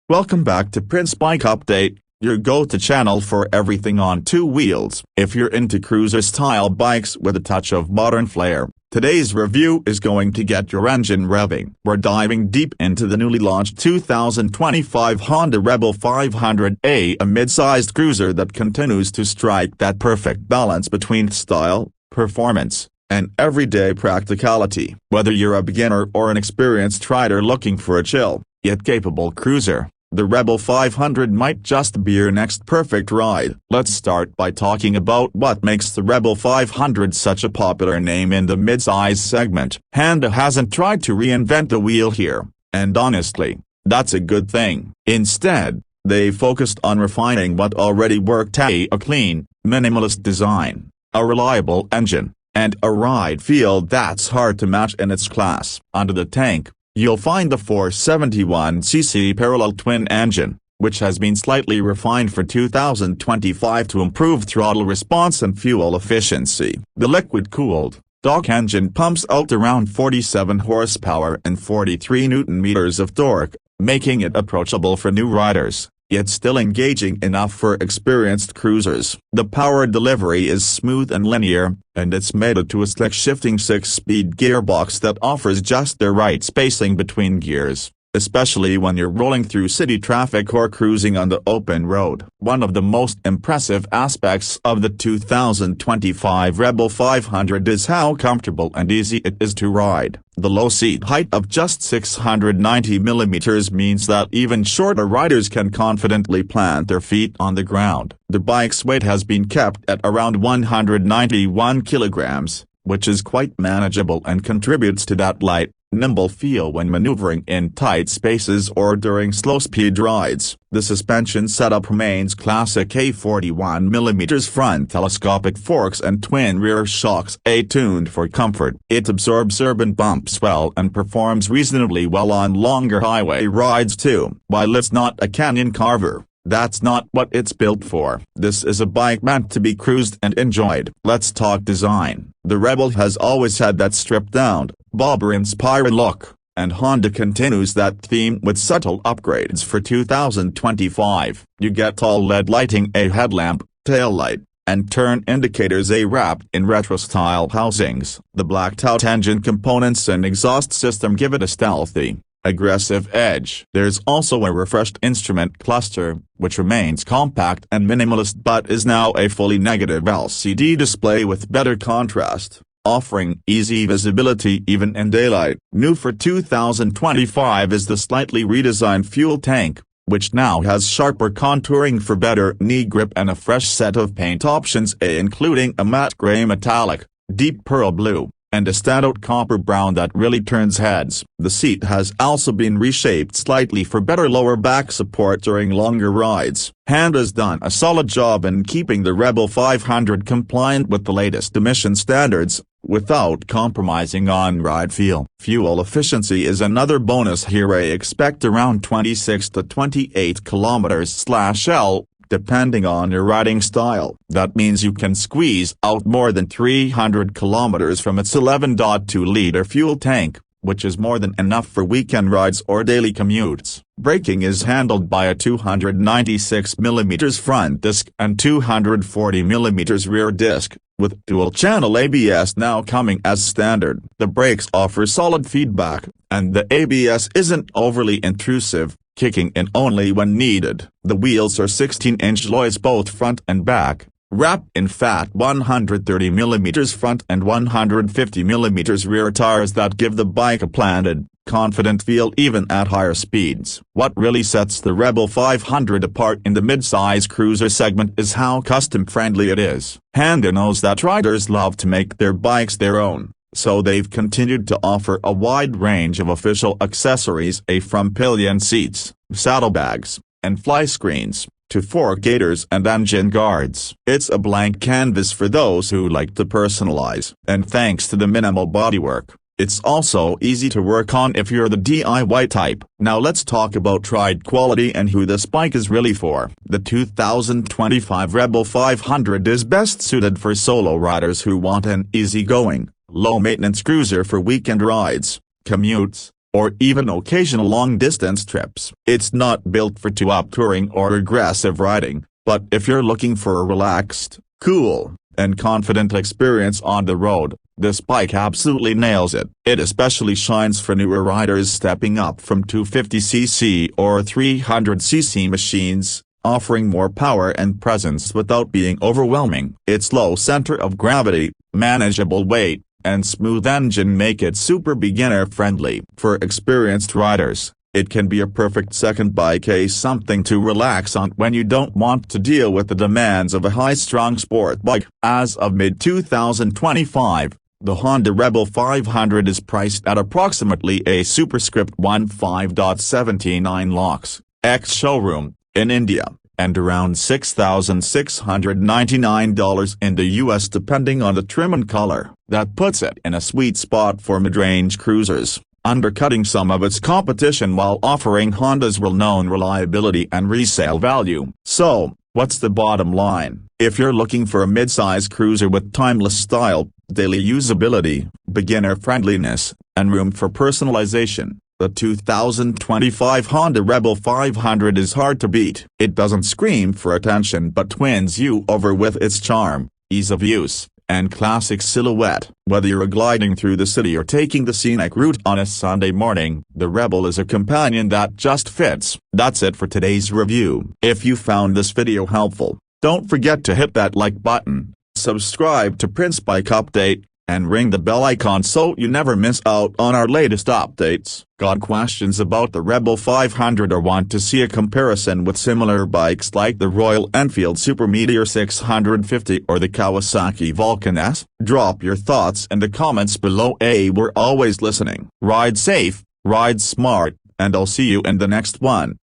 Welcome back to Prince Bike Update, your go-to channel for everything on two wheels. If you're into cruiser-style bikes with a touch of modern flair, today's review is going to get your engine revving. We're diving deep into the newly launched 2025 Honda Rebel 500A, a mid-sized cruiser that continues to strike that perfect balance between style, performance, and everyday practicality. Whether you're a beginner or an experienced rider looking for a chill, yet capable cruiser, the Rebel 500 might just be your next perfect ride. Let's start by talking about what makes the Rebel 500 such a popular name in the midsize segment. Honda hasn't tried to reinvent the wheel here, and honestly, that's a good thing. Instead, they focused on refining what already worked: a clean, minimalist design, a reliable engine, and a ride feel that's hard to match in its class. Under the tank, you'll find the 471cc parallel twin engine, which has been slightly refined for 2025 to improve throttle response and fuel efficiency. The liquid-cooled stock engine pumps out around 47 horsepower and 43 Nm of torque, making it approachable for new riders, yet still engaging enough for experienced cruisers. The power delivery is smooth and linear, and it's mated to a slick shifting 6-speed gearbox that offers just the right spacing between gears, especially when you're rolling through city traffic or cruising on the open road. One of the most impressive aspects of the 2025 Rebel 500 is how comfortable and easy it is to ride. The low seat height of just 690 mm means that even shorter riders can confidently plant their feet on the ground. The bike's weight has been kept at around 191 kilograms, which is quite manageable and contributes to that light, nimble feel when maneuvering in tight spaces or during slow-speed rides. The suspension setup remains classic: a 41mm front telescopic forks and twin rear shocks, tuned for comfort. It absorbs urban bumps well and performs reasonably well on longer highway rides too. While it's not a canyon carver, that's not what it's built for. This is a bike meant to be cruised and enjoyed. Let's talk design. The Rebel has always had that stripped-down, bobber-inspired look, and Honda continues that theme with subtle upgrades for 2025. You get tall LED lighting, a headlamp, taillight, and turn indicators wrapped in retro-style housings. The blacked-out engine components and exhaust system give it a stealthy, aggressive edge. There's also a refreshed instrument cluster, which remains compact and minimalist but is now a fully negative LCD display with better contrast, offering easy visibility even in daylight. New for 2025 is the slightly redesigned fuel tank, which now has sharper contouring for better knee grip and a fresh set of paint options, including a matte gray metallic, deep pearl blue, and a standout copper brown that really turns heads. The seat has also been reshaped slightly for better lower back support during longer rides. Honda's done a solid job in keeping the Rebel 500 compliant with the latest emission standards, without compromising on ride feel. Fuel efficiency is another bonus here. Expect around 26 to 28 km/L, depending on your riding style. That means you can squeeze out more than 300 kilometers from its 11.2-liter fuel tank, which is more than enough for weekend rides or daily commutes. Braking is handled by a 296mm front disc and 240mm rear disc, with dual-channel ABS now coming as standard. The brakes offer solid feedback, and the ABS isn't overly intrusive, kicking in only when needed. The wheels are 16-inch alloys both front and back, wrapped in fat 130mm front and 150mm rear tires that give the bike a planted, confident feel even at higher speeds. What really sets the Rebel 500 apart in the midsize cruiser segment is how custom-friendly it is. Honda knows that riders love to make their bikes their own, so they've continued to offer a wide range of official accessories, from pillion seats, saddlebags, and fly screens, to fork gaiters and engine guards. It's a blank canvas for those who like to personalize. And thanks to the minimal bodywork, it's also easy to work on if you're the DIY type. Now let's talk about ride quality and who this bike is really for. The 2025 Rebel 500 is best suited for solo riders who want an easygoing, low-maintenance cruiser for weekend rides, commutes, or even occasional long-distance trips. It's not built for two-up touring or aggressive riding, but if you're looking for a relaxed, cool, and confident experience on the road, this bike absolutely nails it. It especially shines for newer riders stepping up from 250cc or 300cc machines, offering more power and presence without being overwhelming. Its low center of gravity, manageable weight, and smooth engine make it super beginner-friendly. For experienced riders, it can be a perfect second bike, something to relax on when you don't want to deal with the demands of a high-strung sport bike. As of mid-2025, the Honda Rebel 500 is priced at approximately a superscript 15.79 lakhs, ex-showroom, in India, and around $6,699 in the US depending on the trim and color. That puts it in a sweet spot for mid-range cruisers, undercutting some of its competition while offering Honda's well-known reliability and resale value. So, what's the bottom line? If you're looking for a mid-size cruiser with timeless style, daily usability, beginner friendliness, and room for personalization, the 2025 Honda Rebel 500 is hard to beat. It doesn't scream for attention but wins you over with its charm, ease of use, and classic silhouette. Whether you're gliding through the city or taking the scenic route on a Sunday morning, the Rebel is a companion that just fits. That's it for today's review. If you found this video helpful, don't forget to hit that like button, subscribe to Prince Bike Update, and ring the bell icon so you never miss out on our latest updates. Got questions about the Rebel 500 or want to see a comparison with similar bikes like the Royal Enfield Super Meteor 650 or the Kawasaki Vulcan S? Drop your thoughts in the comments below. We're always listening. Ride safe, ride smart, and I'll see you in the next one.